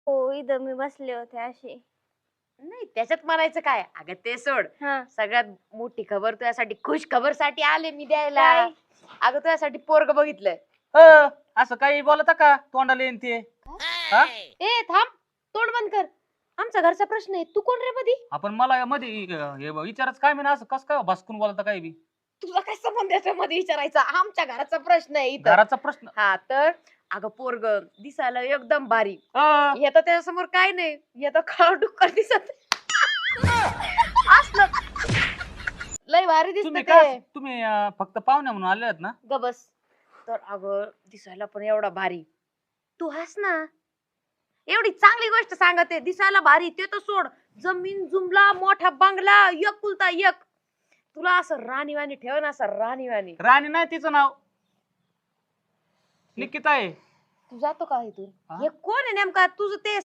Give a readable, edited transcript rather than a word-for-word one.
हो, इथं मी बसले होते असे. नाही त्याच्यात म्हणायचं काय, अगं ते सोड. हा. सगळ्यात मोठी खबर तुझ्यासाठी, खुश खबर साठी आले मी द्यायला. काय? अगं तुझ्यासाठी पोरग बघितलंय. असं काही बोलता का तोंडाला येईन ते? हा? ए थांब, तोंड बंद कर. आमचा घरचा प्रश्न आहे, तू कोण रे मधी? आपण मला मध्ये हे विचारच काय म्हणा, असं कस काय भसकून बोलता काय बी? तुला काय संबंध आहे मध्ये विचारायचा? आमच्या घराचा प्रश्न आहे इथं. घराचा प्रश्न. हा तर अगं पोरग दिसायला एकदम भारी. अ, येतं त्याच्यासमोर काय नाही, येतं काळ डुक्कर दिसत असलं लय भारी दिसत तुम्ही ते. काय तुम्ही फक्त पाहुण्या म्हणून आले आहेत ना? गबस. तर अगं दिसायला पण एवढा भारी. तू हस ना, एवढी चांगली गोष्ट सांगते. दिसायला भारी ते तर सोड, जमीन जुमला मोठा बंगला, एक कुलता एक. तुला असं राणीवाणी ठेव ना, असं राणीवाणी. राणी नाही तिचं नाव, निकिता आहे. तू जातो का इथून? हा? हे कोण आहे नेमका? तुझं ते